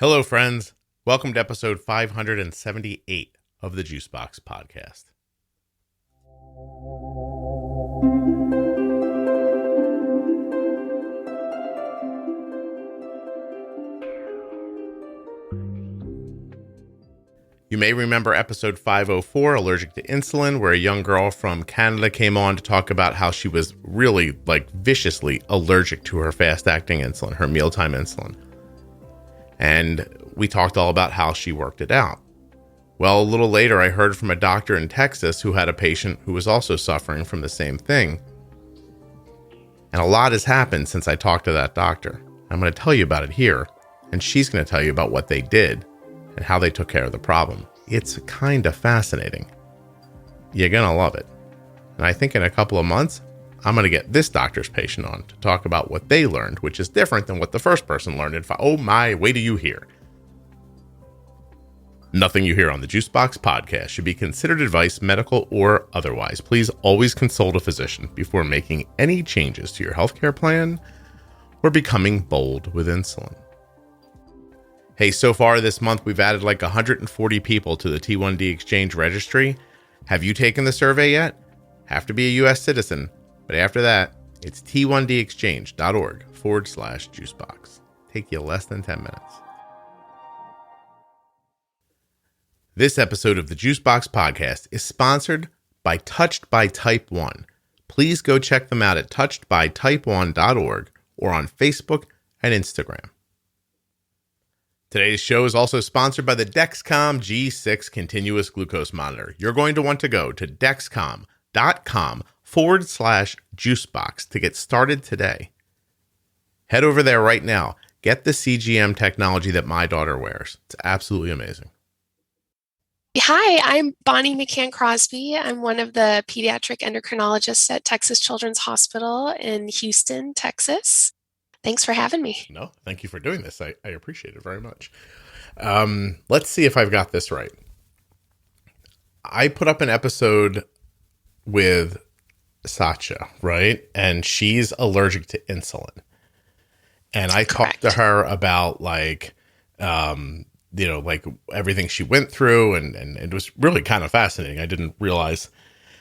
Hello, friends. Welcome to episode 578 of the Juicebox Podcast. You may remember episode 504, Allergic to Insulin, where a young girl from Canada came on to talk about how she was really, viciously allergic to her fast-acting insulin, her mealtime insulin. And we talked all about how she worked it out. Well, a little later, I heard from a doctor in Texas who had a patient who was also suffering from the same thing. And a lot has happened since I talked to that doctor. I'm going to tell you about it here, and she's going to tell you about what they did and how they took care of the problem. It's kind of fascinating. You're going to love it. And I think in a couple of months, I'm going to get this doctor's patient on to talk about what they learned, which is different than what the first person learned. Oh my, wait till you hear. Nothing you hear on the Juicebox Podcast should be considered advice, medical or otherwise. Please always consult a physician before making any changes to your healthcare plan or becoming bold with insulin. Hey, so far this month, we've added 140 people to the T1D Exchange registry. Have you taken the survey yet? Have to be a U.S. citizen. But after that, it's t1dexchange.org/juicebox. Take you less than 10 minutes. This episode of the Juicebox Podcast is sponsored by Touched by Type 1. Please go check them out at touchedbytype1.org or on Facebook and Instagram. Today's show is also sponsored by the Dexcom G6 continuous glucose monitor. You're going to want to go to dexcom.com/juicebox to get started today. Head over there right now. Get the CGM technology that my daughter wears. It's absolutely amazing. Hi, I'm Bonnie McCann-Crosby. I'm one of the pediatric endocrinologists at Texas Children's Hospital in Houston, Texas. Thanks for having me. No, thank you for doing this. I appreciate it very much. Let's see if I've got this right. I put up an episode with Sasha, right? And she's allergic to insulin. And I talked to her about everything she went through, and it was really kind of fascinating. I didn't realize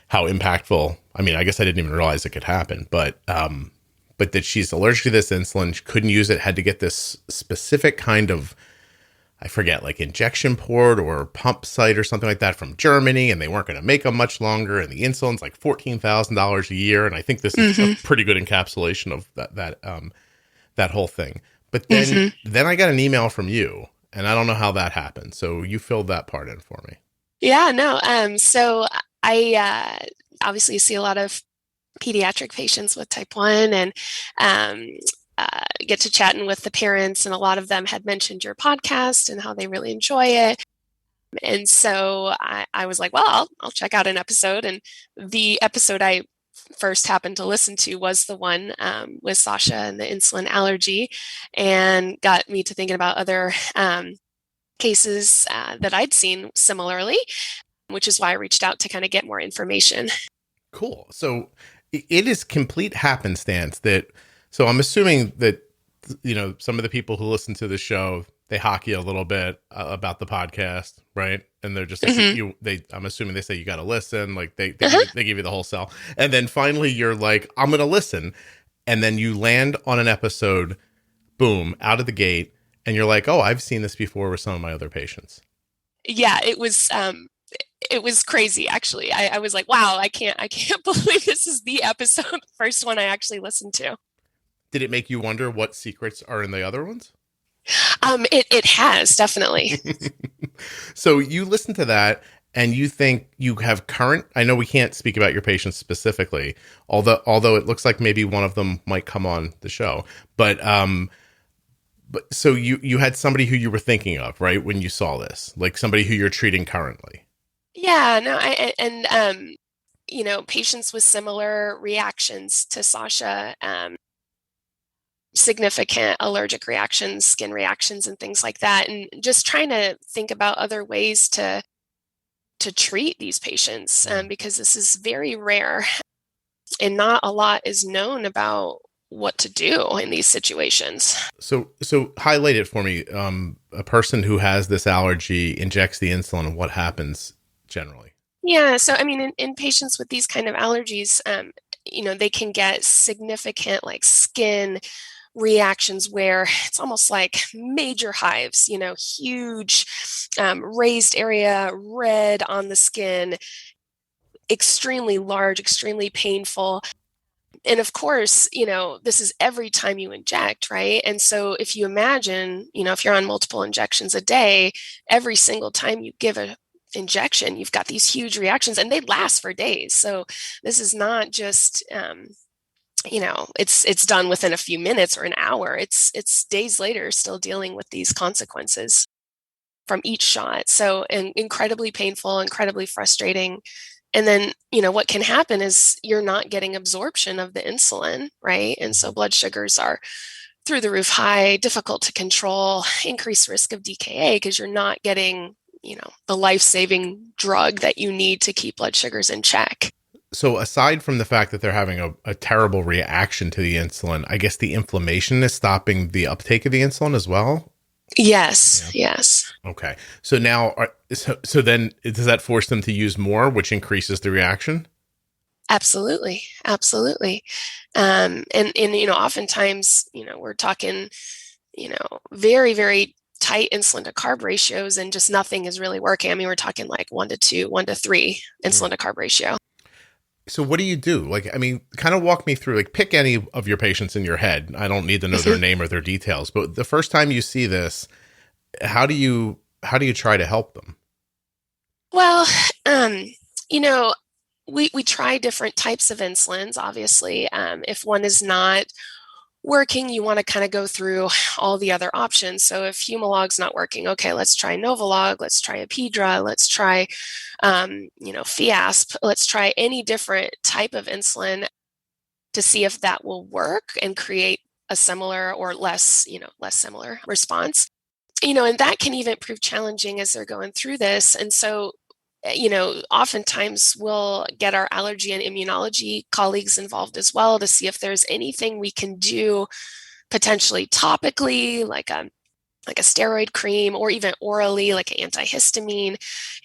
how impactful. I mean, I guess I didn't even realize it could happen, but that she's allergic to this insulin. She couldn't use it, had to get this specific kind of, I forget, injection port or pump site or something like that from Germany, and they weren't going to make them much longer. And the insulin's $14,000 a year. And I think this is a pretty good encapsulation of that whole thing. But then I got an email from you, and I don't know how that happened. So you filled that part in for me. Yeah, no. So I obviously see a lot of pediatric patients with type 1 and get to chatting with the parents, and a lot of them had mentioned your podcast and how they really enjoy it. And so I was like, well, I'll check out an episode. And the episode I first happened to listen to was the one with Sasha and the insulin allergy, and got me to thinking about other cases that I'd seen similarly, which is why I reached out to kind of get more information. Cool. So it is complete happenstance so I'm assuming that, some of the people who listen to the show, they hock you a little bit about the podcast, right? And they're just I'm assuming they say you got to listen, they give you the whole sell. And then finally you're like, I'm going to listen. And then you land on an episode, boom, out of the gate. And you're like, oh, I've seen this before with some of my other patients. Yeah, it was crazy, actually. I was like, wow, I can't believe this is the episode, first one I actually listened to. Did it make you wonder what secrets are in the other ones? It has, definitely. So you listen to that and you think you have current, I know we can't speak about your patients specifically, although it looks like maybe one of them might come on the show, but so you had somebody who you were thinking of, right? When you saw this, somebody who you're treating currently. Yeah, no, patients with similar reactions to Sasha, significant allergic reactions, skin reactions, and things like that. And just trying to think about other ways to treat these patients, because this is very rare and not a lot is known about what to do in these situations. So highlight it for me. A person who has this allergy injects the insulin, and what happens generally? Yeah. So, I mean, in patients with these kind of allergies, they can get significant like skin reactions where it's almost like major hives, huge raised area, red on the skin, extremely large, extremely painful. And of course, this is every time you inject, right? And so if you imagine, if you're on multiple injections a day, every single time you give a injection, you've got these huge reactions and they last for days. So this is not just it's done within a few minutes or an hour. It's days later still dealing with these consequences from each shot. So incredibly painful, incredibly frustrating. And then, what can happen is you're not getting absorption of the insulin, right? And so blood sugars are through the roof high, difficult to control, increased risk of DKA because you're not getting, the life-saving drug that you need to keep blood sugars in check. So aside from the fact that they're having a terrible reaction to the insulin, I guess the inflammation is stopping the uptake of the insulin as well? Yes. Yeah. Yes. Okay. So now, so then does that force them to use more, which increases the reaction? Absolutely. Absolutely. And oftentimes, we're talking, very, very tight insulin to carb ratios and just nothing is really working. I mean, we're talking like 1-2, 1-3 insulin to carb ratio. So what do you do? Like, I mean, kind of walk me through, like pick any of your patients in your head. I don't need to know their name or their details, but the first time you see this, how do you try to help them? Well, we try different types of insulins, obviously. If one is not working, you want to kind of go through all the other options. So if Humalog's not working, okay, let's try Novolog, let's try Apidra, let's try, Fiasp, let's try any different type of insulin to see if that will work and create a similar or less similar response. And that can even prove challenging as they're going through this. And so oftentimes we'll get our allergy and immunology colleagues involved as well to see if there's anything we can do potentially topically, like a steroid cream, or even orally, like an antihistamine,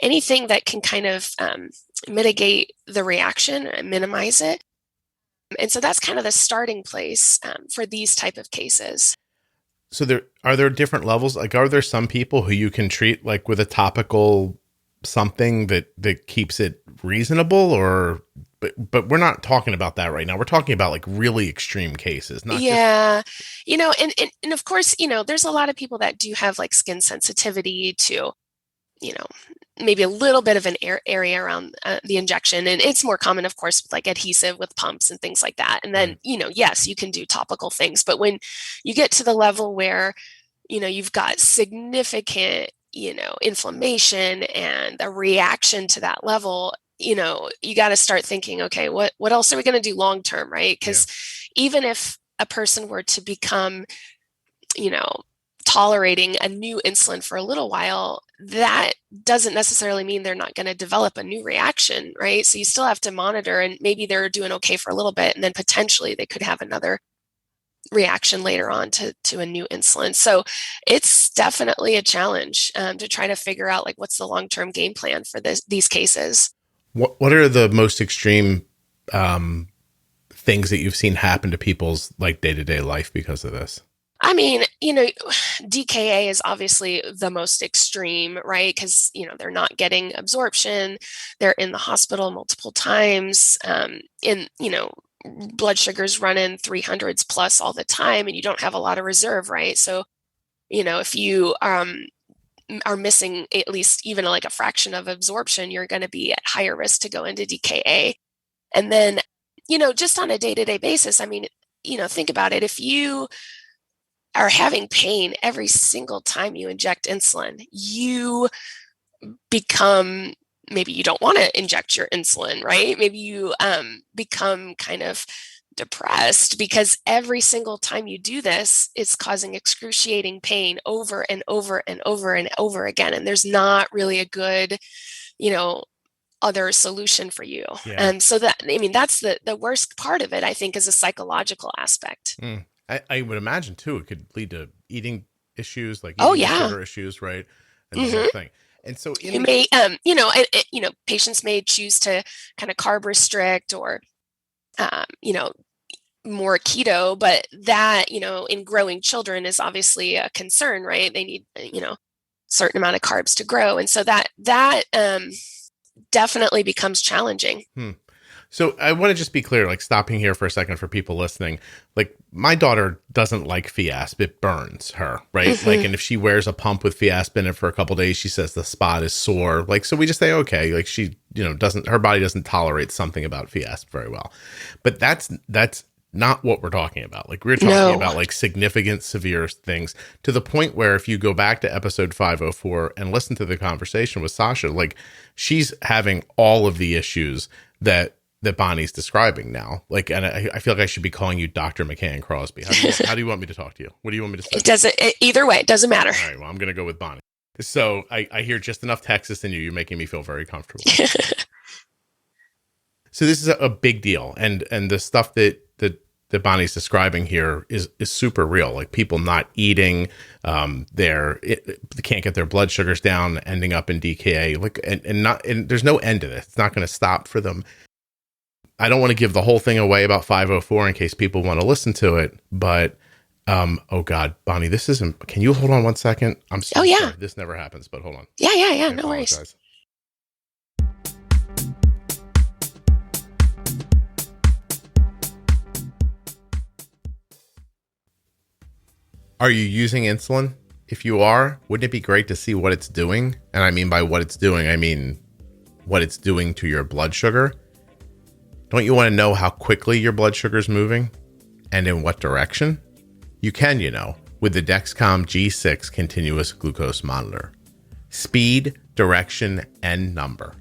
anything that can kind of mitigate the reaction and minimize it. And so that's kind of the starting place for these type of cases. So are there different levels? Like, are there some people who you can treat like with a topical something that keeps it reasonable, but we're not talking about that right now. We're talking about like really extreme cases. Not and of course, there's a lot of people that do have like skin sensitivity to, maybe a little bit of an area around the injection. And it's more common, of course, with like adhesive with pumps and things like that. And then, yes, you can do topical things, but when you get to the level where, you've got significant inflammation and a reaction to that level, you got to start thinking, okay, what else are we going to do long term, right? Because even if a person were to become, tolerating a new insulin for a little while, that doesn't necessarily mean they're not going to develop a new reaction, right? So you still have to monitor, and maybe they're doing okay for a little bit, and then potentially they could have another reaction later on to a new insulin. So it's definitely a challenge to try to figure out like what's the long-term game plan for these cases. What are the most extreme things that you've seen happen to people's like day-to-day life because of this? I mean, DKA is obviously the most extreme, right? Because, they're not getting absorption. They're in the hospital multiple times. Blood sugars running 300s plus all the time, and you don't have a lot of reserve, right? So, if you are missing at least even like a fraction of absorption, you're going to be at higher risk to go into DKA. And then, just on a day-to-day basis, I mean, think about it. If you are having pain every single time you inject insulin, you become, maybe you don't want to inject your insulin, right? Maybe you become kind of depressed because every single time you do this, it's causing excruciating pain over and over and over and over again. And there's not really a good, other solution for you. Yeah. And so that, I mean, that's the worst part of it, I think, is a psychological aspect. I would imagine too, it could lead to eating issues, like Oh, eating yeah. disorder issues, right? And the whole thing. And so You may, patients may choose to kind of carb restrict or, more keto, but that, in growing children is obviously a concern, right? They need, certain amount of carbs to grow. And so that definitely becomes challenging. So I want to just be clear, like stopping here for a second for people listening. Like my daughter doesn't like Fiasp. It burns her, right? Like, and if she wears a pump with Fiasp in it for a couple of days, she says the spot is sore. Like, so we just say, okay, like she, her body doesn't tolerate something about Fiasp very well. But that's not what we're talking about. Like we're talking about like significant, severe things to the point where if you go back to episode 504 and listen to the conversation with Sasha, like she's having all of the issues that Bonnie's describing now. Like, and I feel like I should be calling you Dr. McCann-Crosby. How do you want me to talk to you? What do you want me to say? Either way, it doesn't matter. All right, well, I'm going to go with Bonnie. So I hear just enough Texas in you. You're making me feel very comfortable. So this is a big deal. And the stuff that Bonnie's describing here is super real. Like people not eating, they can't get their blood sugars down, ending up in DKA. Like, and there's no end to this. It's not going to stop for them. I don't want to give the whole thing away about 504 in case people want to listen to it, but oh God, Bonnie, this isn't. Can you hold on one second? I'm so sorry. This never happens, but hold on. Yeah. No worries. Are you using insulin? If you are, wouldn't it be great to see what it's doing? And I mean by what it's doing, I mean what it's doing to your blood sugar. Don't you want to know how quickly your blood sugar is moving and in what direction? You can, with the Dexcom G6 continuous glucose monitor. Speed, direction, and number.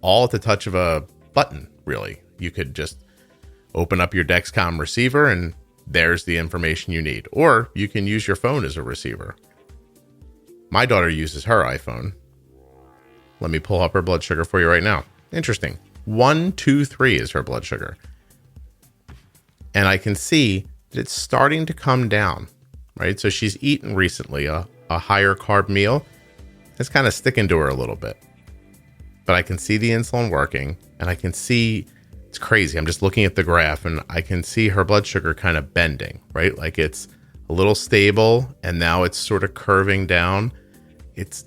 All at the touch of a button, really. You could just open up your Dexcom receiver and there's the information you need. Or you can use your phone as a receiver. My daughter uses her iPhone. Let me pull up her blood sugar for you right now. Interesting. 123 is her blood sugar. And I can see that it's starting to come down, right? So she's eaten recently a higher carb meal. It's kind of sticking to her a little bit. But I can see the insulin working, and I can see, it's crazy. I'm just looking at the graph and I can see her blood sugar kind of bending, right? Like it's a little stable and now it's sort of curving down. It's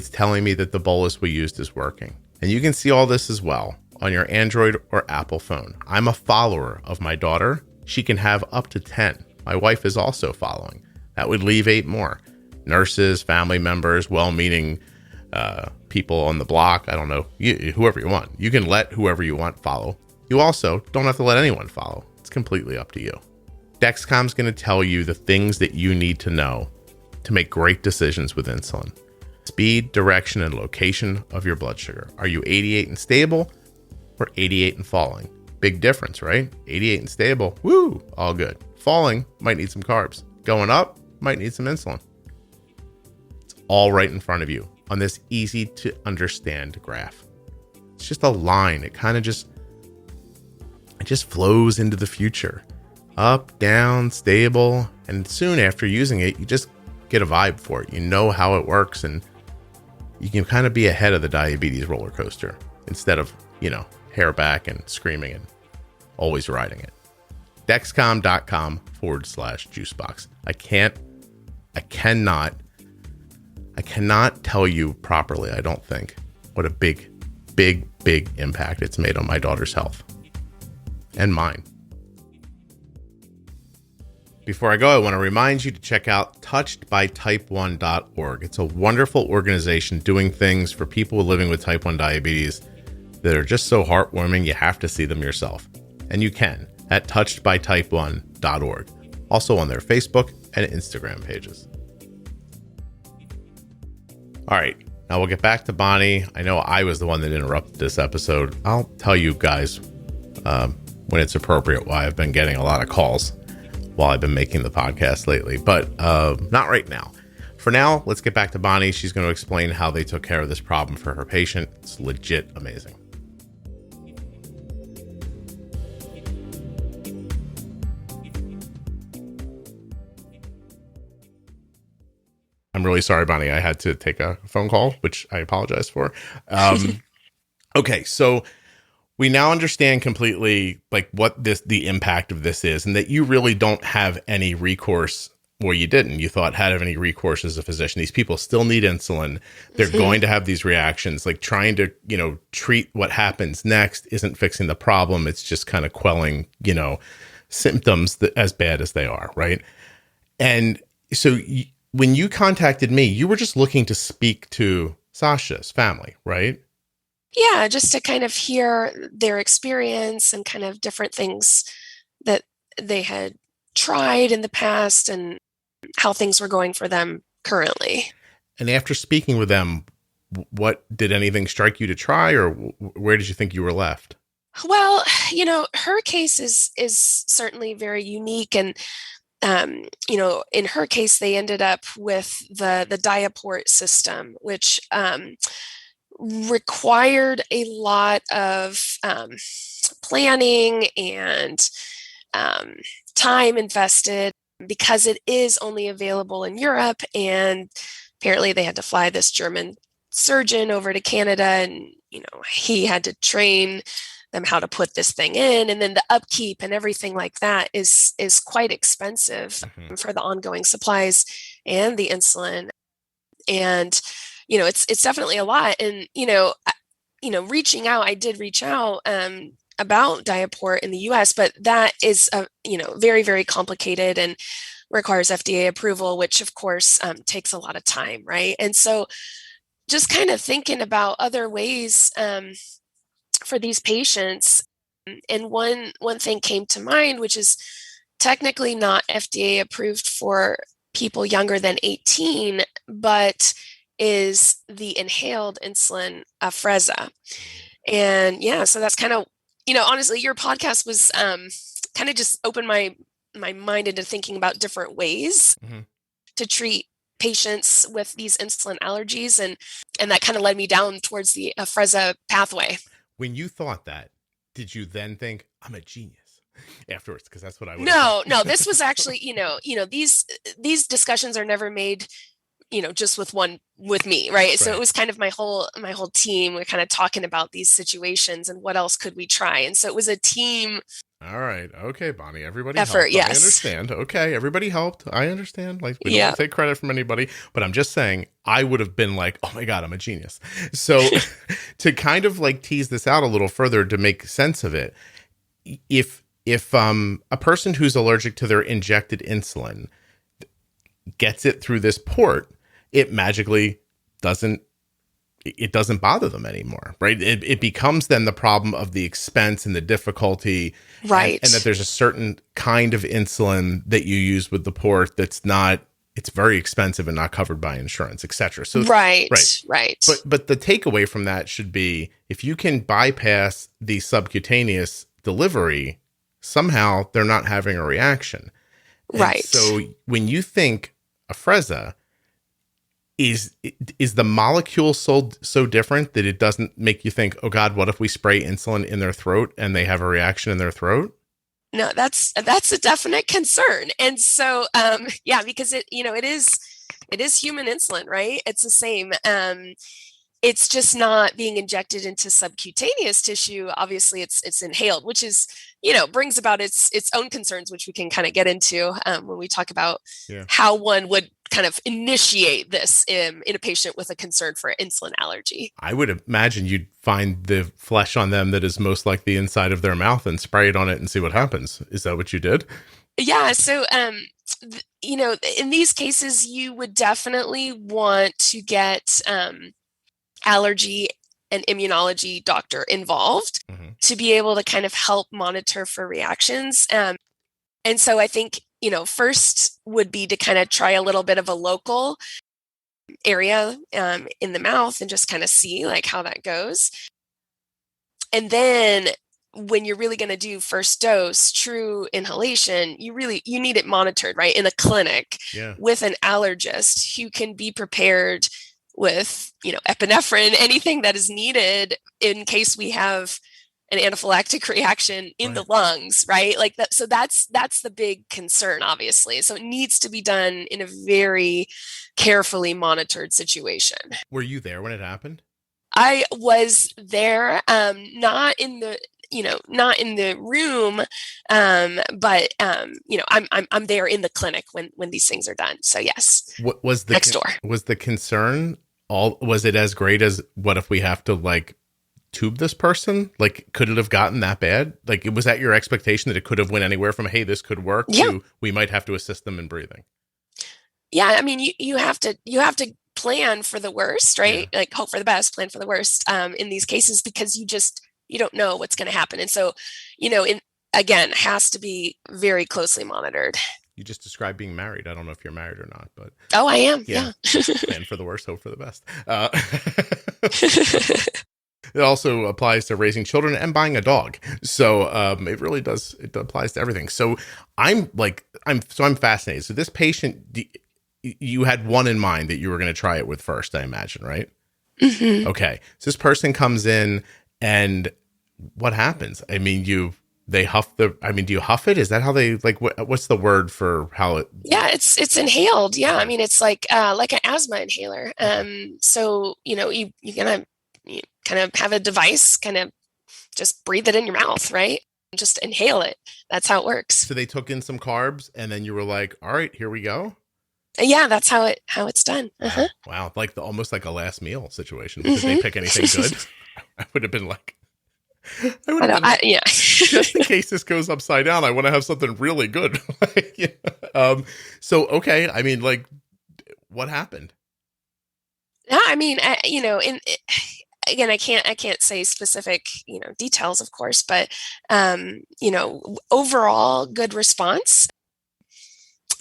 telling me that the bolus we used is working. And you can see all this as well on your Android or Apple phone. I'm a follower of my daughter. She can have up to 10. My wife is also following. That would leave 8 more. Nurses, family members, well-meaning people on the block. I don't know, whoever you want. You can let whoever you want follow. You also don't have to let anyone follow. It's completely up to you. Dexcom's going to tell you the things that you need to know to make great decisions with insulin. Speed, direction, and location of your blood sugar. Are you 88 and stable or 88 and falling? Big difference, right? 88 and stable, woo, all good. Falling, might need some carbs. Going up, might need some insulin. It's all right in front of you on this easy to understand graph. It's just a line. It kind of just flows into the future. Up, down, stable. And soon after using it, you just get a vibe for it. You know how it works, and you can kind of be ahead of the diabetes roller coaster instead of, hair back and screaming and always riding it. Dexcom.com/juicebox. I cannot tell you properly, I don't think, what a big impact it's made on my daughter's health and mine. Before I go, I want to remind you to check out touchedbytype1.org. It's a wonderful organization doing things for people living with type 1 diabetes that are just so heartwarming you have to see them yourself. And you can at touchedbytype1.org. Also on their Facebook and Instagram pages. All right, now we'll get back to Bonnie. I know I was the one that interrupted this episode. I'll tell you guys when it's appropriate why I've been getting a lot of calls while I've been making the podcast lately, but not right now. For now, let's get back to Bonnie. She's going to explain how they took care of this problem for her patient. It's legit amazing. I'm really sorry, Bonnie. I had to take a phone call, which I apologize for. Okay, so we now understand completely like what the impact of this is, and that you really don't have any recourse. Well, you didn't. You thought had any recourse as a physician. These people still need insulin. They're going to have these reactions. Like trying to, treat what happens next isn't fixing the problem. It's just kind of quelling, symptoms as bad as they are, right? And so when you contacted me, you were just looking to speak to Sasha's family, right? Yeah, just to kind of hear their experience and kind of different things that they had tried in the past and how things were going for them currently. And after speaking with them, what did anything strike you to try, or where did you think you were left? Well, her case is certainly very unique, and in her case, they ended up with the Diaport system, which required a lot of planning and time invested, because it is only available in Europe. And apparently they had to fly this German surgeon over to Canada, and he had to train them how to put this thing in, and then the upkeep and everything like that is quite expensive for the ongoing supplies and the insulin. And it's definitely a lot. And reaching out, I did reach out about Diaport in the US, but that is very, very complicated and requires FDA approval, which of course takes a lot of time, right? And so just kind of thinking about other ways for these patients, and one thing came to mind, which is technically not FDA approved for people younger than 18, but is the inhaled insulin Afrezza. And yeah, so that's kind of, honestly, your podcast was kind of just opened my mind into thinking about different ways to treat patients with these insulin allergies, and that kind of led me down towards the Afrezza pathway. When you thought that, did you then think, I'm a genius afterwards? Because that's what I would. No, this was actually, these discussions are never made, just with me, right? So it was kind of my whole team. We're kind of talking about these situations and what else could we try. And so it was a team. All right. Okay, Bonnie. Everybody effort, helped. yes. I understand. Okay, everybody helped. I understand. Like, we don't take credit from anybody, but I'm just saying I would have been like, oh my God, I'm a genius. So to kind of like tease this out a little further to make sense of it, if a person who's allergic to their injected insulin gets it through this port, it magically doesn't bother them anymore, right? It becomes then the problem of the expense and the difficulty, right? And that there's a certain kind of insulin that you use with the port it's very expensive and not covered by insurance, etc. So right. But the takeaway from that should be, if you can bypass the subcutaneous delivery, somehow they're not having a reaction, right? And so when you think Afrezza, is the molecule so different that it doesn't make you think, oh God, what if we spray insulin in their throat and they have a reaction in their throat? No, that's a definite concern. And so, because it is human insulin, right? It's the same. It's just not being injected into subcutaneous tissue. Obviously it's inhaled, which is, brings about its own concerns, which we can kind of get into when we talk about how one would kind of initiate this in a patient with a concern for insulin allergy. I would imagine you'd find the flesh on them that is most like the inside of their mouth and spray it on it and see what happens. Is that what you did? Yeah. So, in these cases, you would definitely want to get allergy and immunology doctor involved to be able to kind of help monitor for reactions. And so I think, first would be to kind of try a little bit of a local area in the mouth and just kind of see like how that goes. And then when you're really going to do first dose, true inhalation, you need it monitored, right? In a clinic with an allergist who can be prepared with, epinephrine, anything that is needed in case we have an anaphylactic reaction in the lungs, right? Like that. So that's the big concern, obviously. So it needs to be done in a very carefully monitored situation. Were you there when it happened? I was there, not in the room, but I'm there in the clinic when these things are done. So yes, what was the next door? Was the concern was it as great as what if we have to like tube this person? Like, could it have gotten that bad? Like, was that your expectation that it could have went anywhere from, hey, this could work to we might have to assist them in breathing? Yeah, I mean, you have to plan for the worst, right? Like hope for the best, plan for the worst in these cases, because you don't know what's going to happen. And so, again, has to be very closely monitored. You just described being married. I don't know if you're married or not, but oh, I am. Yeah. Plan for the worst, hope for the best. It also applies to raising children and buying a dog. So it really does. It applies to everything. So I'm fascinated. So this patient, you had one in mind that you were going to try it with first, I imagine, right? Mm-hmm. Okay. So this person comes in, and what happens? I mean, do you huff it? Is that how they what's the word for how it? Yeah, it's inhaled. Yeah. I mean, it's like an asthma inhaler. So, you're going to kind of have a device, kind of just breathe it in your mouth, right? Just inhale it. That's how it works. So they took in some carbs, and then you were like, all right, here we go. Yeah, that's how it's done. Uh-huh. Wow. Like almost like a last meal situation. Did they pick anything good? I would have been like, just in case this goes upside down, I want to have something really good. So, okay. I mean, like, what happened? Yeah, I mean, again, I can't say specific, details, of course, but, overall good response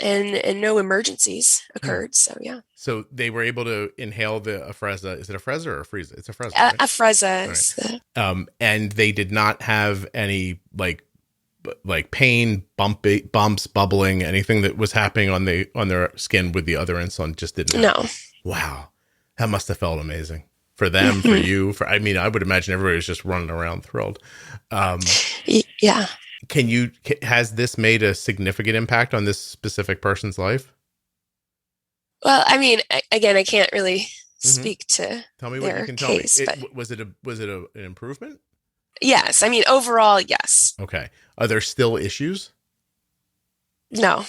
and no emergencies occurred. So, yeah. So they were able to inhale the Afrezza. Is it Afrezza or Afrezza? It's Afrezza. Right? Afrezza. Right. And they did not have any like pain, bumps, bubbling, anything that was happening on their skin with the other insulin. Just didn't happen. No. Wow, that must have felt amazing for them, for you. I mean, I would imagine everybody was just running around thrilled. Yeah. Has this made a significant impact on this specific person's life? Well, I mean, again, I can't really speak to tell me their what you can case, tell me. But Was it an improvement? Yes. I mean, overall, yes. Okay. Are there still issues? No.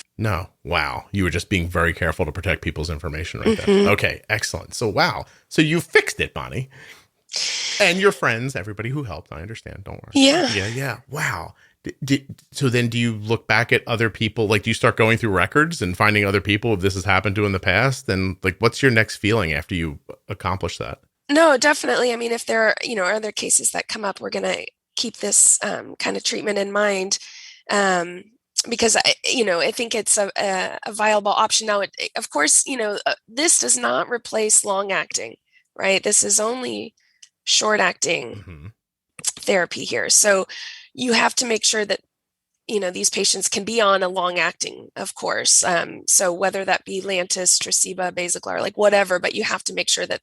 Wow. You were just being very careful to protect people's information right there. Okay. Excellent. So, wow. So you fixed it, Bonnie. And your friends, everybody who helped, I understand. Don't worry. Yeah. Wow. So then do you look back at other people? Like, do you start going through records and finding other people this has happened to in the past? And like, what's your next feeling after you accomplish that? No, definitely. I mean, if there are, other cases that come up, we're going to keep this kind of treatment in mind. Because I think it's a viable option. Now, of course, this does not replace long acting, right? This is only short acting therapy here. So you have to make sure that, these patients can be on a long acting, of course. So whether that be Lantus, Tresiba, Basaglar, like whatever, but you have to make sure that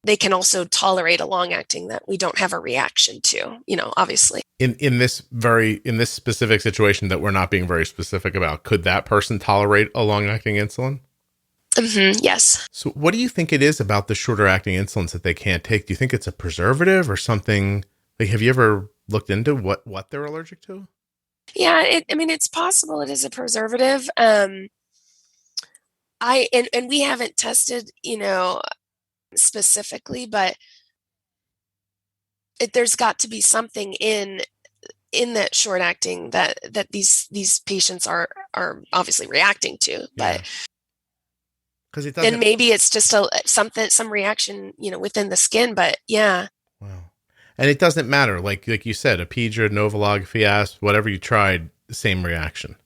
they can also tolerate a long acting that we don't have a reaction to, obviously. In this specific situation that we're not being very specific about, could that person tolerate a long acting insulin? Yes. So what do you think it is about the shorter acting insulins that they can't take? Do you think it's a preservative or something? Like, have you ever looked into what they're allergic to? Yeah, it's possible it is a preservative. And we haven't tested, specifically, but there's got to be something in that short acting that these patients are obviously reacting to. But because it doesn't, and maybe it's just some reaction, within the skin. But yeah. Wow. And it doesn't matter, like you said, Apidra, Novolog, Fiasp, whatever you tried, same reaction.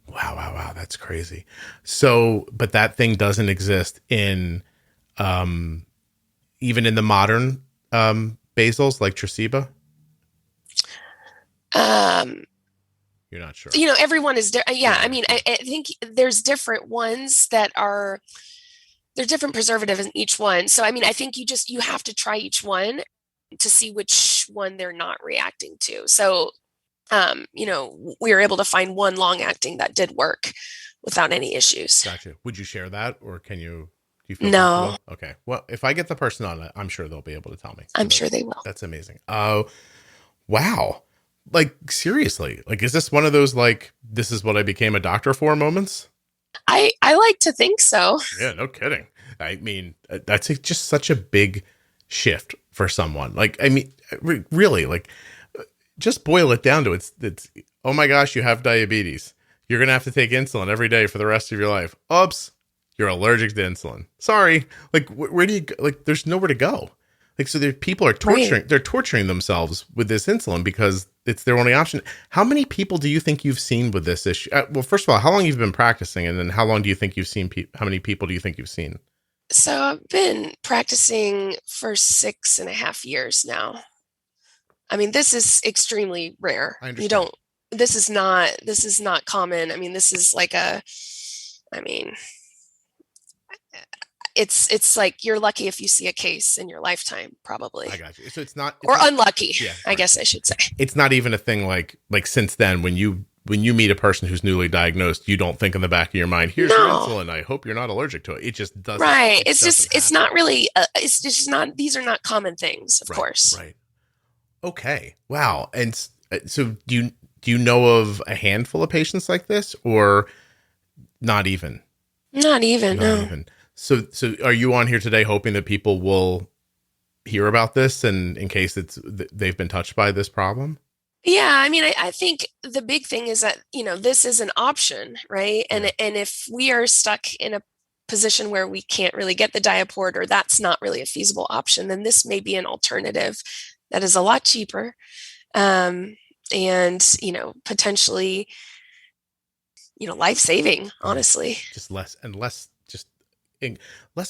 Wow, that's crazy. So, but that thing doesn't exist in, even in the modern basals like Tresiba? Um, You're not sure. Everyone is different. Yeah, Yeah. I mean, I think there's different ones that are, they're different preservatives in each one. So, I mean, I think you have to try each one to see which one they're not reacting to. So, we were able to find one long acting that did work without any issues. Gotcha. Would you share that, or do you feel No, comfortable? Okay. Well, if I get the person on it, I'm sure they'll be able to tell me. I'm sure they will. That's amazing. Oh, wow. Like, seriously, like, is this one of those, like, this is what I became a doctor for moments? I like to think so. Yeah, no kidding. I mean, that's just such a big shift for someone. Like, I mean, really, like, just boil it down to it's, oh my gosh, you have diabetes. You're going to have to take insulin every day for the rest of your life. Oops, you're allergic to insulin. Sorry. Like, where do you go? Like, there's nowhere to go. Like, so people are torturing, right. They're torturing themselves with this insulin because it's their only option. How many people do you think you've seen with this issue? Well, first of all, how long you've been practicing, and then how long do you think you've seen? How many people do you think you've seen? So I've been practicing for 6.5 years now. I mean, this is extremely rare. I understand. This is not common. I mean, this is like it's like you're lucky if you see a case in your lifetime, probably. I got you. So it's not, or unlucky. Yeah, I right. guess I should say. It's not even a thing like since then, when you meet a person who's newly diagnosed, you don't think in the back of your mind, here's your insulin. I hope you're not allergic to it. It just doesn't. Right. It's not really, it's just not, these are not common things, of course. Right. Okay. Wow. And so do you know of a handful of patients like this, or not even? Not even. So are you on here today hoping that people will hear about this, and in case they've been touched by this problem? Yeah, I mean, I think the big thing is that, this is an option, right? And if we are stuck in a position where we can't really get the Diaport, or that's not really a feasible option, then this may be an alternative that is a lot cheaper, and potentially, life-saving, honestly. Just less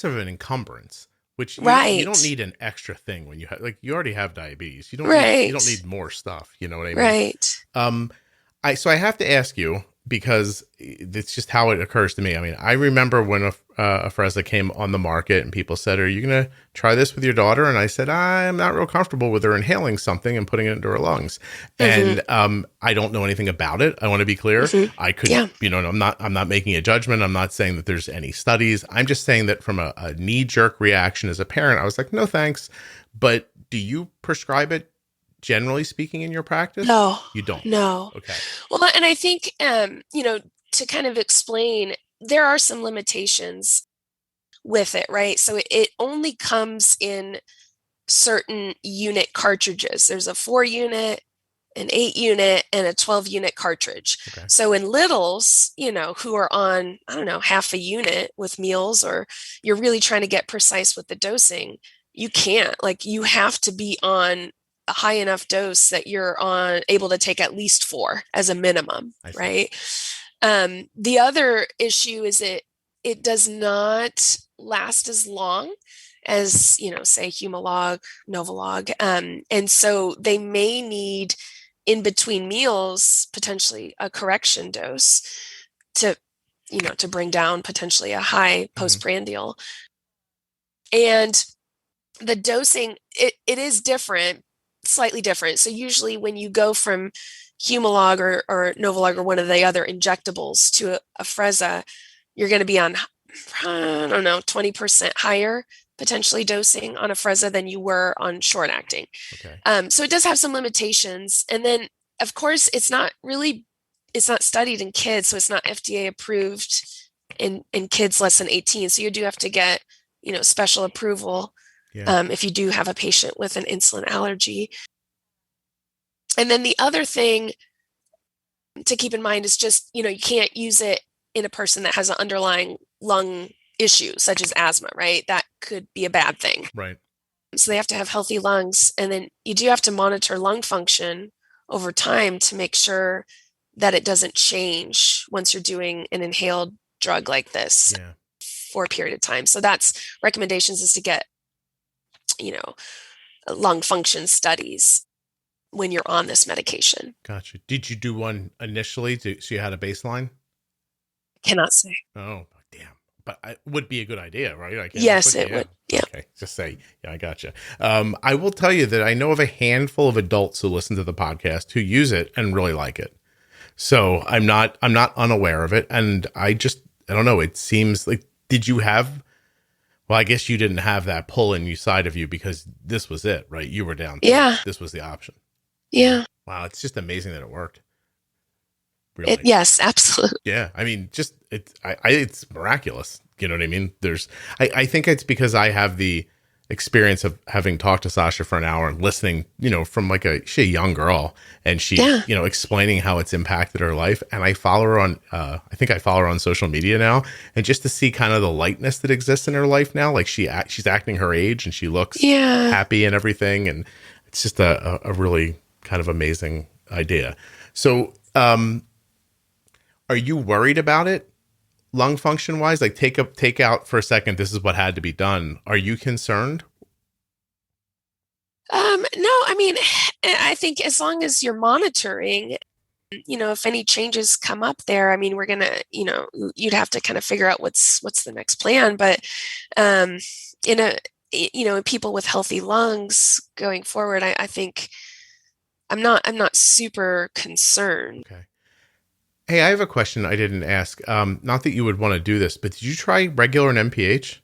of an encumbrance. Which you don't need an extra thing when you have, like, you already have diabetes. You don't need more stuff. You know what I mean? Right. So I have to ask you, because it's just how it occurs to me. I mean, I remember when a Afrezza came on the market and people said, "Are you going to try this with your daughter?" And I said, "I'm not real comfortable with her inhaling something and putting it into her lungs." Mm-hmm. And I don't know anything about it. I want to be clear. Mm-hmm. I could, I'm not making a judgment. I'm not saying that there's any studies. I'm just saying that from a knee-jerk reaction as a parent, I was like, no, thanks. But do you prescribe it, generally speaking, in your practice? No, you don't. No. Okay. Well, and I think, to kind of explain, there are some limitations with it, right? So it only comes in certain unit cartridges. There's a 4-unit, an 8-unit, and a 12-unit cartridge. Okay. So in littles, who are on, I don't know, half a unit with meals, or you're really trying to get precise with the dosing, you can't. Like, you have to be on a high enough dose that you're able to take at least 4 as a minimum, right? The other issue is it does not last as long as, say Humalog, Novolog. And so they may need, in between meals, potentially a correction dose to bring down potentially a high postprandial. And the dosing, it is different, slightly different. So usually when you go from Humalog or Novolog or one of the other injectables to a Afrezza, you're going to be on, I don't know, 20% higher potentially dosing on Afrezza than you were on short acting. Okay. So it does have some limitations. And then, of course, it's not studied in kids, so it's not FDA approved in kids less than 18. So you do have to get, special approval. Yeah. If you do have a patient with an insulin allergy. And then the other thing to keep in mind is just, you can't use it in a person that has an underlying lung issue, such as asthma, right? That could be a bad thing. Right. So they have to have healthy lungs. And then you do have to monitor lung function over time to make sure that it doesn't change once you're doing an inhaled drug like this for a period of time. So that's recommendations, is to get lung function studies. when you're on this medication. Gotcha. Did you do one initially so you had a baseline? Cannot say. Oh, damn. But it would be a good idea, right? Yes, it would. Yeah. Okay. Just say, yeah, I gotcha. I will tell you that I know of a handful of adults who listen to the podcast who use it and really like it. So I'm not unaware of it. And I don't know. It seems like, well, I guess you didn't have that pull inside of you because this was it, right? You were down. Yeah. This was the option. Yeah. Wow. It's just amazing that it worked. Really. Yes, absolutely. Yeah. I mean, it's miraculous. You know what I mean? I think it's because I have the experience of having talked to Sasha for an hour and listening, from she's a young girl and she, explaining how it's impacted her life. And I follow her I think I follow her on social media now. And just to see kind of the lightness that exists in her life now, like she's acting her age and she looks happy and everything. And it's just a really kind of amazing idea. So, are you worried about it lung function wise? Like take out for a second, this is what had to be done. Are you concerned? No, I mean, I think as long as you're monitoring, if any changes come up there, I mean, we're going to, you'd have to kind of figure out what's the next plan. But, people with healthy lungs going forward, I think I'm not super concerned. Okay. Hey, I have a question I didn't ask. Not that you would want to do this, but did you try regular and MPH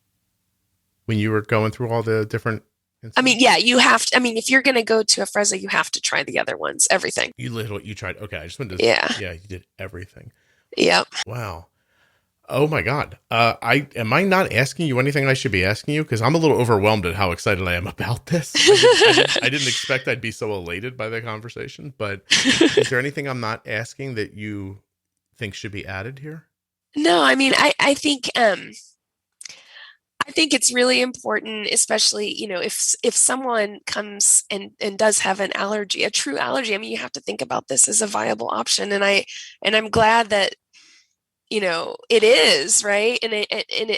when you were going through all the different insulins? I mean, yeah, you have to. I mean, if you're going to go to Afrezza, you have to try the other ones, everything. You tried. Okay, I just wanted to. Yeah. Yeah, you did everything. Yep. Wow. Oh my God. Am I not asking you anything I should be asking you? Because I'm a little overwhelmed at how excited I am about this. I didn't expect I'd be so elated by the conversation, but is there anything I'm not asking that you think should be added here? No, I mean, I think it's really important, especially, if someone comes and does have an allergy, a true allergy. I mean, you have to think about this as a viable option. And I'm glad that, it is, right. And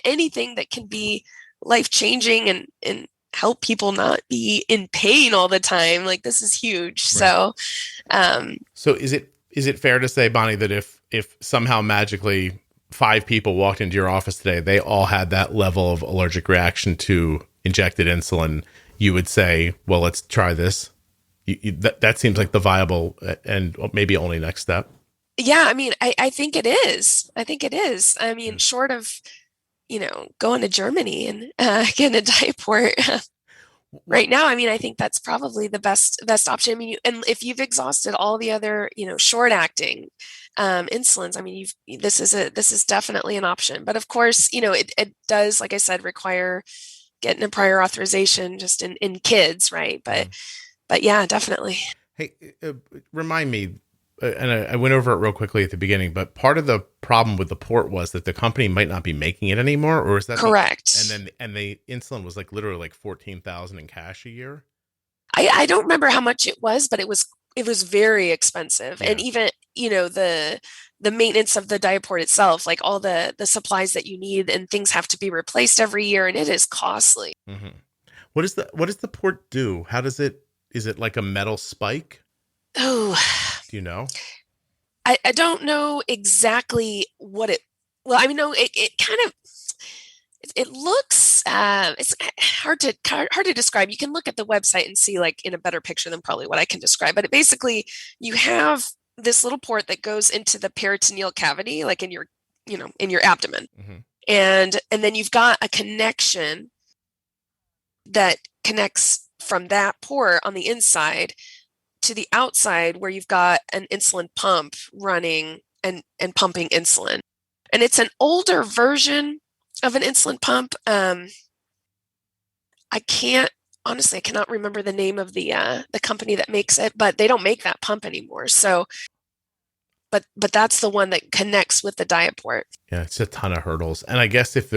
anything that can be life-changing and help people not be in pain all the time. Like, this is huge. Right. So is it fair to say, Bonnie, that if somehow magically 5 people walked into your office today, they all had that level of allergic reaction to injected insulin, you would say, well, let's try this? That seems like the viable and maybe only next step. Yeah, I mean, I think it is. I mean, short of, going to Germany and getting a diaport right now, I mean, I think that's probably the best option. I mean, and if you've exhausted all the other, short acting insulins, I mean, this is definitely an option. But of course, it does, like I said, require getting a prior authorization just in kids, right? But yeah, definitely. Hey, remind me. And I went over it real quickly at the beginning, but part of the problem with the port was that the company might not be making it anymore, or is that correct? And the insulin was literally $14,000 in cash a year. I don't remember how much it was, but it was very expensive, and even the maintenance of the diaport itself, like all the supplies that you need and things have to be replaced every year, and it is costly. Mm-hmm. What does the port do? Is it like a metal spike? Oh. Do you know? I don't know exactly what it. Well, I mean, no, it kind of. It looks. It's hard to describe. You can look at the website and see, like, in a better picture than probably what I can describe. But basically, you have this little port that goes into the peritoneal cavity, like in your abdomen, mm-hmm. and then you've got a connection that connects from that port on the inside to the outside, where you've got an insulin pump running and pumping insulin. And it's an older version of an insulin pump. I cannot remember the name of the company that makes it, but they don't make that pump anymore. So, but that's the one that connects with the diaport. Yeah, it's a ton of hurdles. And I guess if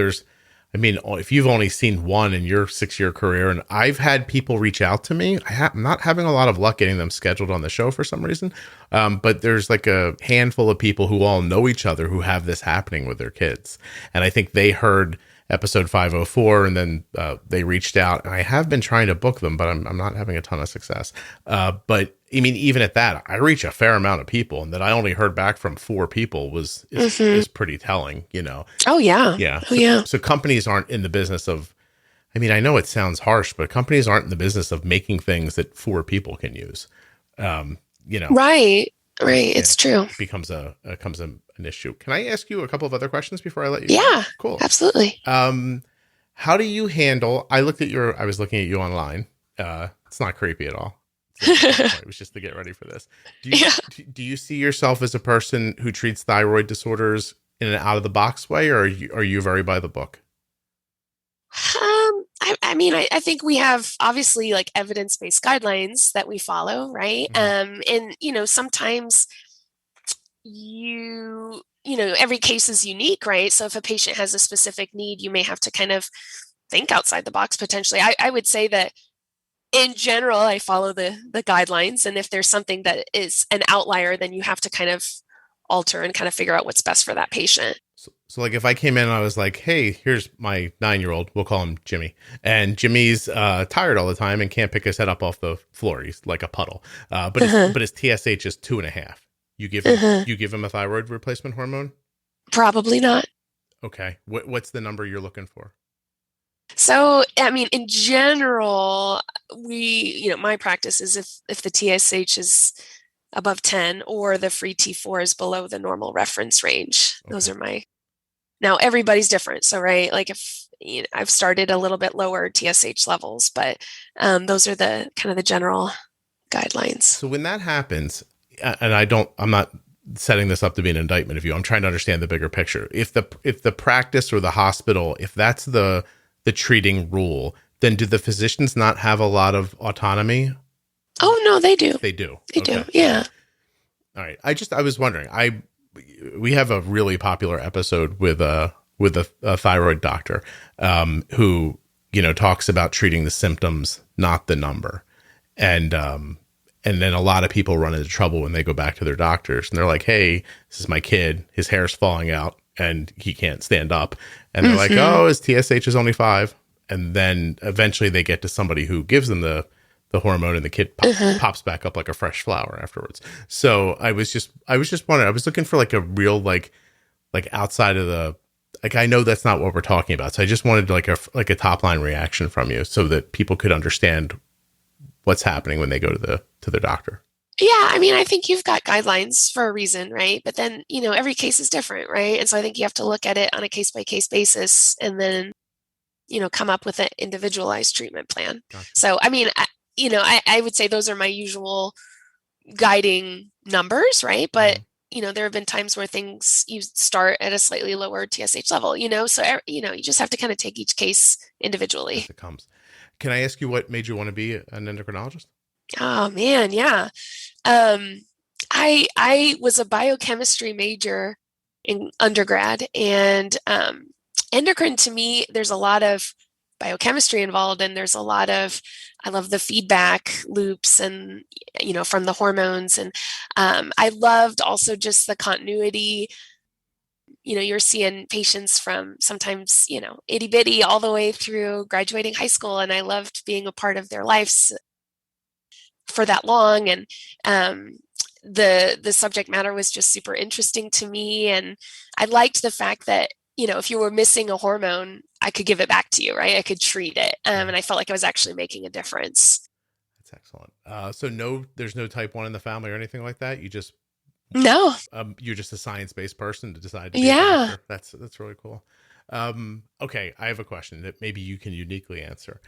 you've only seen one in your 6-year career, and I've had people reach out to me, I'm not having a lot of luck getting them scheduled on the show for some reason. But there's like a handful of people who all know each other who have this happening with their kids. And I think they heard episode 504, and then they reached out, and I have been trying to book them, but I'm not having a ton of success. But I mean, even at that, I reach a fair amount of people, and that I only heard back from 4 people is pretty telling, you know? Oh yeah. Yeah. Oh yeah. So companies aren't in the business of, I mean, I know it sounds harsh, but companies aren't in the business of making things that 4 people can use. You know, Right. Right. yeah, It's true. it becomes an issue. Can I ask you a couple of other questions before I let you go? Yeah. Cool. Absolutely. How do you handle, I was looking at you online. It's not creepy at all. It was just to get ready for this. Do you see yourself as a person who treats thyroid disorders in an out of the box way, or are you very by the book? I mean, I think we have obviously like evidence-based guidelines that we follow, right? Mm-hmm. And you know, sometimes every case is unique, right? So if a patient has a specific need, you may have to kind of think outside the box potentially. I would say that in general, I follow the guidelines, and if there's something that is an outlier, then you have to kind of alter and kind of figure out what's best for that patient. So like if I came in and I was like, hey, here's my 9-year-old, we'll call him Jimmy. And Jimmy's tired all the time and can't pick his head up off the floor. He's like a puddle. But his TSH is 2.5. You give him a thyroid replacement hormone? Probably not. Okay. What's the number you're looking for? So, I mean, in general, my practice is if the TSH is above 10 or the free T4 is below the normal reference range. Okay. Those are now everybody's different. So, right, like if I've started a little bit lower TSH levels, but those are the kind of the general guidelines. So when that happens, and I'm not setting this up to be an indictment of you, I'm trying to understand the bigger picture. If the practice or the hospital, if that's the treating rule, then do the physicians not have a lot of autonomy? Oh, no, they do. They do. They do. Yeah. All right. I was wondering, we have a really popular episode with a thyroid doctor, who, talks about treating the symptoms, not the number. And then a lot of people run into trouble when they go back to their doctors and they're like, hey, this is my kid. His hair's falling out and he can't stand up. And they're like, oh, his TSH is only 5. And then eventually they get to somebody who gives them the hormone and the kid pops back up like a fresh flower afterwards. So I was just wondering, I was looking for like a real, like outside of the, like, I know that's not what we're talking about. So I just wanted like a top line reaction from you so that people could understand what's happening when they go to their doctor. Yeah, I mean, I think you've got guidelines for a reason, right? But then, every case is different, right? And so I think you have to look at it on a case-by-case basis and then, come up with an individualized treatment plan. Gotcha. So, I mean, I would say those are my usual guiding numbers, right? But, there have been times where you start at a slightly lower TSH level, so, you just have to kind of take each case individually. As it comes. Can I ask you what made you want to be an endocrinologist? Oh man, yeah. I was a biochemistry major in undergrad, and endocrine to me, there's a lot of biochemistry involved, and there's a lot of, I love the feedback loops and, from the hormones. And I loved also just the continuity. You're seeing patients from sometimes, itty bitty all the way through graduating high school. And I loved being a part of their lives for that long. And the subject matter was just super interesting to me. And I liked the fact that, if you were missing a hormone, I could give it back to you, right? I could treat it. And I felt like I was actually making a difference. That's excellent. So there's no type 1 in the family or anything like that? No. You're just a science-based person to decide to be a doctor. That's really cool. Okay, I have a question that maybe you can uniquely answer.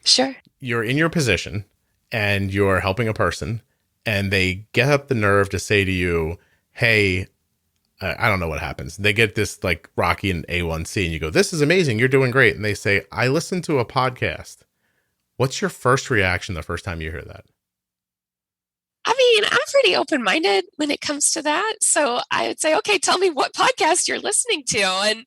Sure. You're in your position and you're helping a person and they get up the nerve to say to you, hey, I don't know what happens. They get this like Rocky and A1C and you go, this is amazing. You're doing great. And they say, I listened to a podcast. What's your first reaction the first time you hear that? I mean, I'm pretty open-minded when it comes to that. So I would say, okay, tell me what podcast you're listening to. And,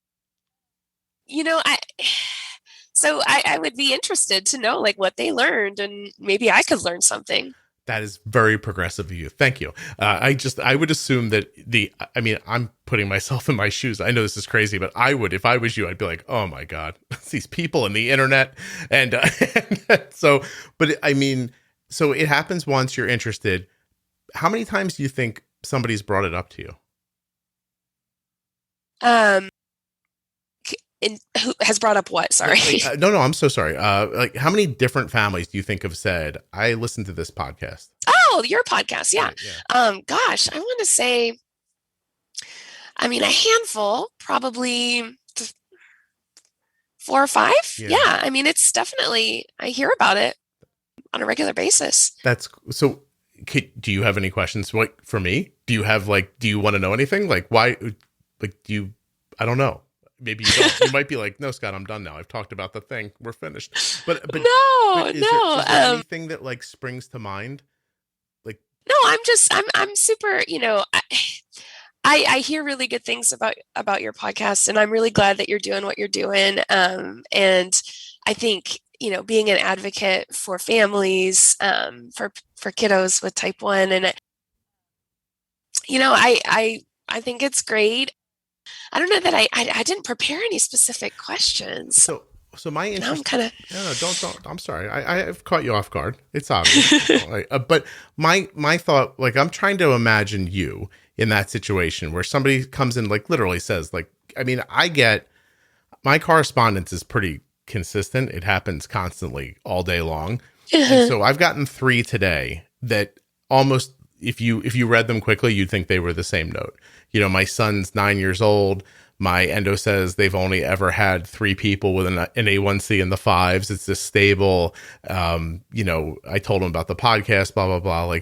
I would be interested to know like what they learned and maybe I could learn something. That is very progressive of you. Thank you. I would assume that I'm putting myself in my shoes. I know this is crazy, but if I was you, I'd be like, oh my God, these people and the internet. And so it happens once you're interested. How many times do you think somebody's brought it up to you? Who has brought up what? Sorry. No, I'm so sorry. How many different families do you think have said, I listened to this podcast? Oh, your podcast. Yeah. Gosh, I want to say, a handful, probably 4 or 5. Yeah. It's definitely, I hear about it on a regular basis. That's so. Do you have any questions for me? Do you have do you want to know anything? Why? I don't know. Maybe you don't. You might be like, no, Scott, I'm done now. I've talked about the thing. We're finished. But no. Is there anything that springs to mind? No, I'm super, I hear really good things about your podcast, and I'm really glad that you're doing what you're doing. And I think, being an advocate for families, for kiddos with type 1, and I think it's great. I don't know that I didn't prepare any specific questions. So my interest. I'm kind of. No, don't. I'm sorry. I've caught you off guard. It's obvious. But my thought, I'm trying to imagine you in that situation where somebody comes in, literally says, I get my correspondence is pretty consistent. It happens constantly all day long. And so I've gotten 3 today that almost, if you read them quickly, you'd think they were the same note. My son's 9 years old. My endo says they've only ever had 3 people with an A1C in the 5s. It's just stable. I told them about the podcast, blah, blah, blah.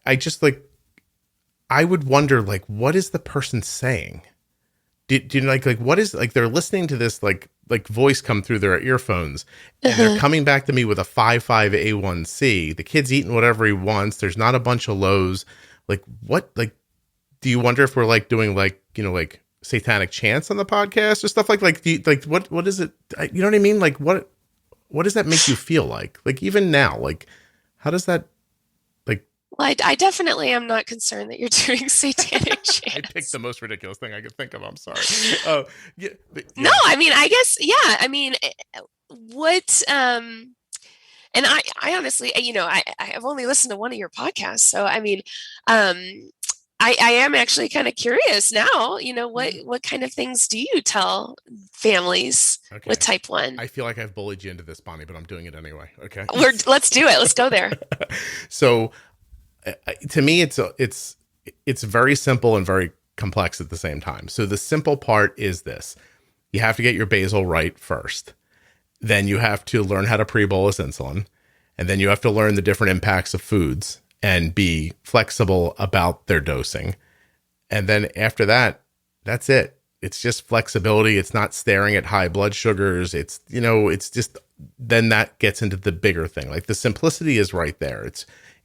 I just I would wonder, what is the person saying? Do you what is, they're listening to this, voice come through their earphones, and they're coming back to me with a 5.5 A1C. The kid's eating whatever he wants. There's not a bunch of lows. What, do you wonder if we're doing satanic chants on the podcast or stuff what is it? You know what I mean? What does that make you feel like? Even now, how does that Well, I definitely am not concerned that you're doing satanic chants. I picked the most ridiculous thing I could think of. I'm sorry. Yeah. No, I guess, yeah. What, and I honestly, I've only listened to one of your podcasts. So, I am actually kind of curious now, what kind of things do you tell families with type 1? I feel like I've bullied you into this, Bonnie, but I'm doing it anyway. Okay. Let's do it. Let's go there. So to me, it's very simple and very complex at the same time. So the simple part is this: you have to get your basal right first. Then you have to learn how to pre-bolus insulin. And then you have to learn the different impacts of foods and be flexible about their dosing. And then after that, that's it. It's just flexibility. It's not staring at high blood sugars. It's just, then that gets into the bigger thing. The simplicity is right there.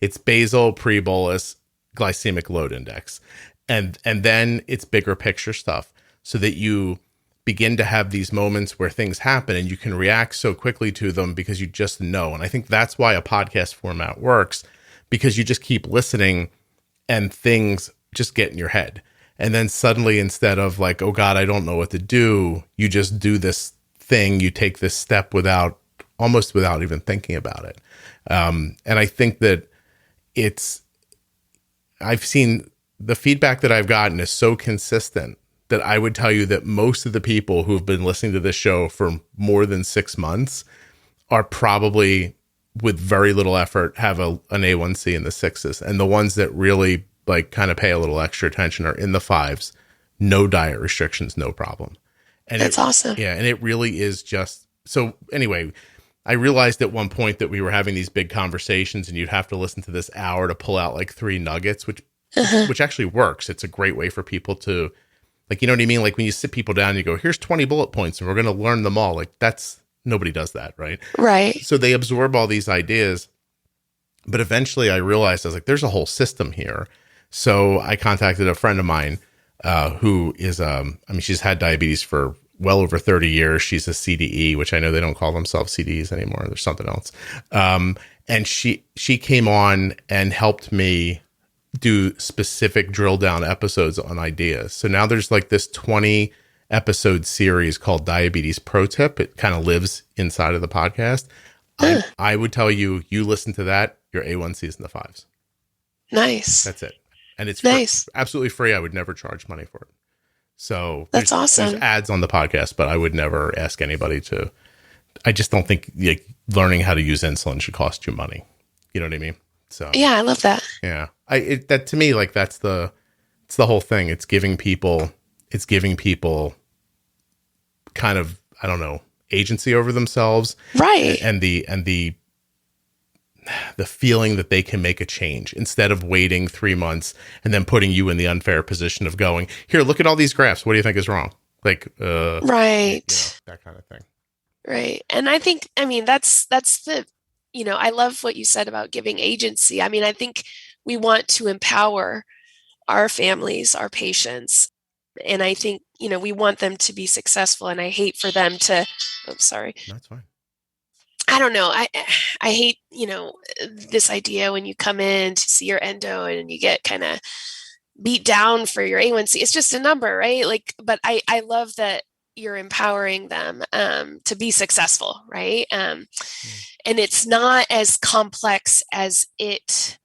It's basal, pre-bolus, glycemic load index. And then it's bigger picture stuff, so that you begin to have these moments where things happen and you can react so quickly to them because you just know. And I think that's why a podcast format works, because you just keep listening and things just get in your head. And then suddenly, instead of oh God, I don't know what to do, you just do this thing. You take this step almost without even thinking about it. And I think that I've seen the feedback that I've gotten is so consistent that I would tell you that most of the people who've been listening to this show for more than 6 months are probably, with very little effort, have an A1C in the 6s. And the ones that really kind of pay a little extra attention are in the 5s, no diet restrictions, no problem. And that's awesome. Yeah. And it really is just, so anyway, I realized at one point that we were having these big conversations and you'd have to listen to this hour to pull out 3 nuggets, which actually works. It's a great way for people to, you know what I mean? When you sit people down and you go, here's 20 bullet points and we're going to learn them all. Nobody does that, right? Right. So they absorb all these ideas. But eventually I realized, I was there's a whole system here. So I contacted a friend of mine who is, she's had diabetes for well over 30 years. She's a CDE, which I know they don't call themselves CDEs anymore. There's something else. And she came on and helped me do specific drill down episodes on ideas. So now there's like this 20 episode series called Diabetes Pro Tip. It kind of lives inside of the podcast. I would tell you, you listen to that, your A1C is in the fives. Nice. That's it. And it's nice. Absolutely free. I would never charge money for it. So that's awesome. There's ads on the podcast, but I would never ask anybody to. I just don't think like learning how to use insulin should cost you money. You know what I mean? So yeah, I love that. Yeah, that to me, like it's the whole thing. It's giving people kind of, I don't know, agency over themselves, right? And the feeling that they can make a change instead of waiting 3 months and then putting you in the unfair position of going, here, look at all these graphs. What do you think is wrong? Like, right. That kind of thing. Right. And I think, I mean, that's the, I love what you said about giving agency. I mean, I think we want to empower our families, our patients. And I think, we want them to be successful. And I hate for them to, sorry. That's fine. I don't know. I hate, this idea when you come in to see your endo and you get kind of beat down for your A1C. It's just a number, right? Like, but I love that you're empowering them to be successful, right? And it's not as complex as it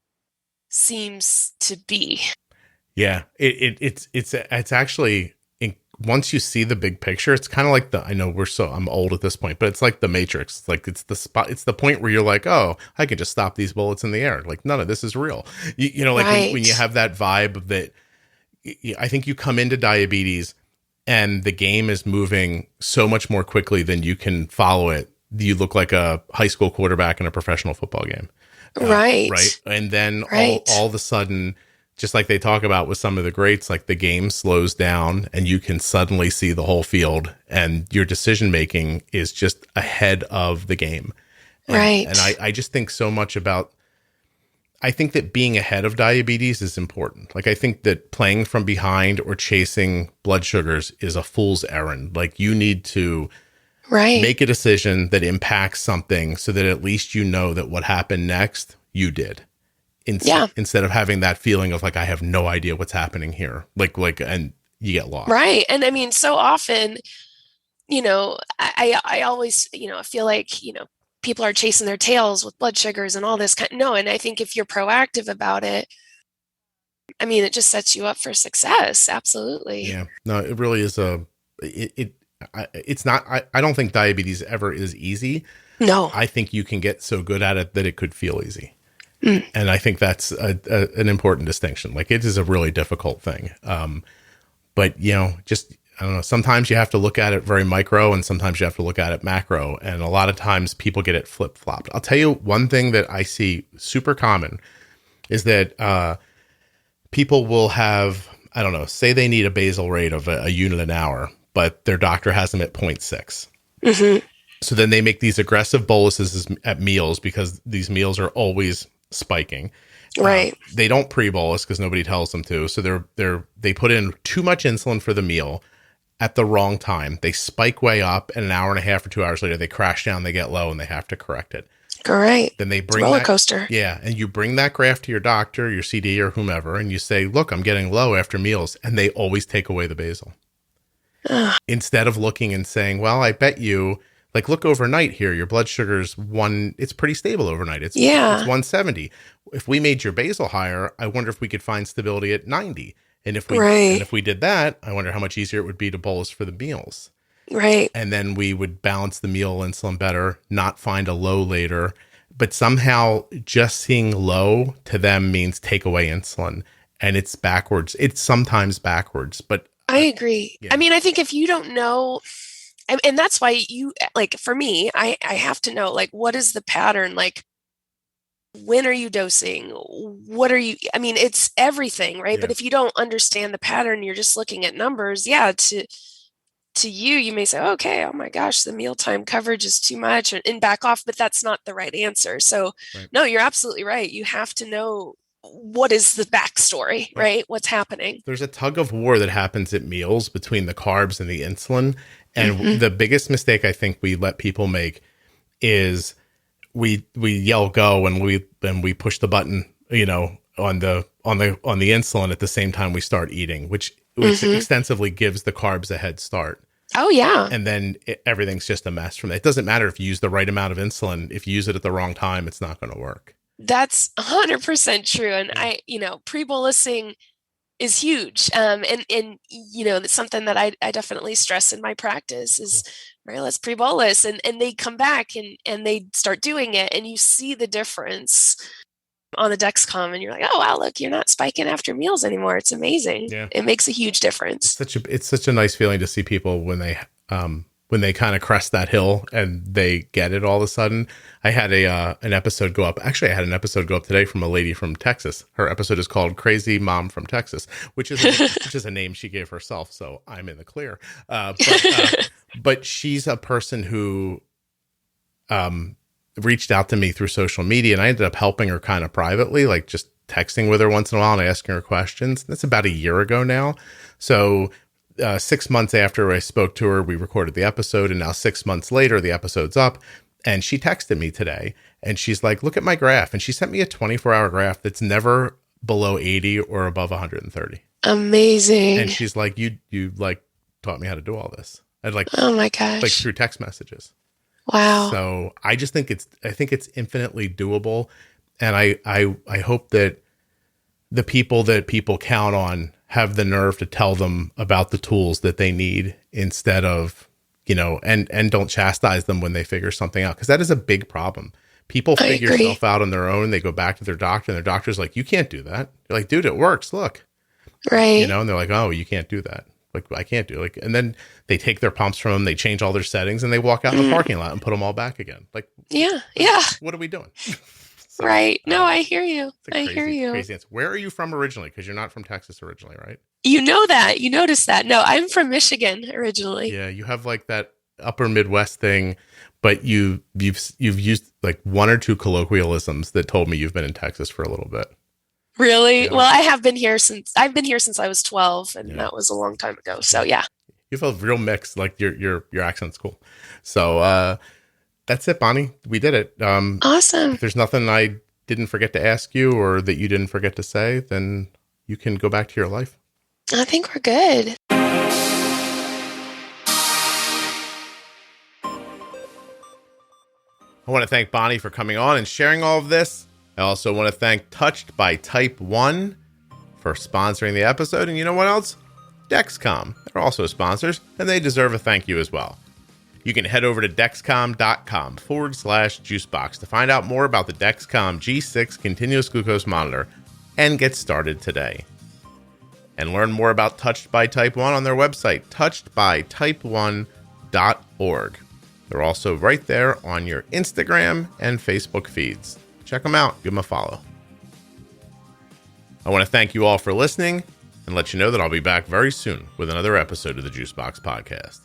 seems to be. Yeah, it's actually, once you see the big picture, it's kind of like I'm old at this point, but it's like the Matrix. It's like it's the point where you're like, oh, I could just stop these bullets in the air. Like none of this is real. Like right. when you have that vibe that I think you come into diabetes and the game is moving so much more quickly than you can follow it. You look like a high school quarterback in a professional football game. Right. Right. And then right. all of a sudden, just like they talk about with some of the greats, like the game slows down and you can suddenly see the whole field and your decision making is just ahead of the game. Right. And I just think so much about, I think that being ahead of diabetes is important. Like I think that playing from behind or chasing blood sugars is a fool's errand. Like you need to make a decision that impacts something so that at least you know that what happened next, you did. Instead of having that feeling of like, I have no idea what's happening here. Like, and you get lost. Right. And I mean, so often, I always, I feel like, people are chasing their tails with blood sugars and all this no. And I think if you're proactive about it, I mean, it just sets you up for success. Absolutely. Yeah, no, it really is it's not, I don't think diabetes ever is easy. No, I think you can get so good at it that it could feel easy. And I think that's an important distinction. Like it is a really difficult thing. But just, I don't know, sometimes you have to look at it very micro and sometimes you have to look at it macro. And a lot of times people get it flip flopped. I'll tell you one thing that I see super common is that people will have, I don't know, say they need a basal rate of a unit an hour, but their doctor has them at 0.6. Mm-hmm. So then they make these aggressive boluses at meals because these meals are always spiking. Right. They don't pre-bolus because nobody tells them to. So they put in too much insulin for the meal at the wrong time. They spike way up and an hour and a half or 2 hours later, they crash down, they get low and they have to correct it. Great. Then they bring roller coaster. Yeah. And you bring that graph to your doctor, your CD or whomever, and you say, look, I'm getting low after meals. And they always take away the basal. Instead of looking and saying, well, I bet you, like, look overnight here, your blood sugar's it's pretty stable overnight. It's 170. If we made your basal higher, I wonder if we could find stability at 90. And if we did that, I wonder how much easier it would be to bolus for the meals. Right. And then we would balance the meal insulin better, not find a low later. But somehow just seeing low to them means take away insulin. And it's backwards. It's sometimes backwards, but I agree. Yeah. I mean, I think if you don't know, and that's why like for me, I have to know, like, what is the pattern? Like, when are you dosing? What are you, I mean, it's everything, right? Yeah. But if you don't understand the pattern, you're just looking at numbers. Yeah. To you may say, okay, oh my gosh, the mealtime coverage is too much and back off, but that's not the right answer. So no, you're absolutely right. You have to know what is the backstory, right? What's happening? There's a tug of war that happens at meals between the carbs and the insulin. And the biggest mistake I think we let people make is we yell go and we push the button, on the insulin at the same time we start eating, which extensively gives the carbs a head start. Oh, yeah. And then everything's just a mess from it. It doesn't matter if you use the right amount of insulin. If you use it at the wrong time, it's not going to work. That's 100% true. And pre-bolusing is huge. And it's something that I definitely stress in my practice is, right, let's pre-bolus. And they come back and they start doing it. And you see the difference on the Dexcom and you're like, oh, wow, look, you're not spiking after meals anymore. It's amazing. Yeah. It makes a huge difference. It's such a nice feeling to see people when they kind of crest that hill and they get it all of a sudden. I had an episode go up. Actually, I had an episode go up today from a lady from Texas. Her episode is called Crazy Mom from Texas, which is a name she gave herself. So I'm in the clear. But she's a person who reached out to me through social media, and I ended up helping her kind of privately, like just texting with her once in a while and asking her questions. That's about a year ago now. So 6 months after I spoke to her, we recorded the episode, and now 6 months later, the episode's up. And she texted me today, and she's like, look at my graph. And she sent me a 24-hour graph that's never below 80 or above 130. Amazing. And she's like, you like taught me how to do all this. And like, oh my gosh, like through text messages. Wow. So I just think it's infinitely doable. And I hope that the people that people count on have the nerve to tell them about the tools that they need instead of, and don't chastise them when they figure something out. Because that is a big problem. People figure stuff out on their own. They go back to their doctor and their doctor's like, you can't do that. You're like, dude, it works. Look. Right. And they're like, oh, you can't do that. Like, I can't do it. And then they take their pumps from them, they change all their settings, and they walk out in the parking lot and put them all back again. Like, yeah. What are we doing? So, right. No, I hear you. Crazy answer. Where are you from originally? Because you're not from Texas originally, right? You know that. You noticed that. No, I'm from Michigan originally. Yeah, you have like that upper Midwest thing, but you've used like one or two colloquialisms that told me you've been in Texas for a little bit. Really? Yeah. Well, I've been here since I was 12, and that was a long time ago. So yeah. You have a real mix. Like your accent's cool. So that's it, Bonnie. We did it. Awesome. If there's nothing I didn't forget to ask you or that you didn't forget to say, then you can go back to your life. I think we're good. I want to thank Bonnie for coming on and sharing all of this. I also want to thank Touched by Type 1 for sponsoring the episode. And you know what else? Dexcom. They're also sponsors, and they deserve a thank you as well. You can head over to dexcom.com/juicebox to find out more about the Dexcom G6 continuous glucose monitor and get started today. And learn more about Touched by Type 1 on their website, touchedbytype1.org. They're also right there on your Instagram and Facebook feeds. Check them out. Give them a follow. I want to thank you all for listening and let you know that I'll be back very soon with another episode of the Juicebox Podcast.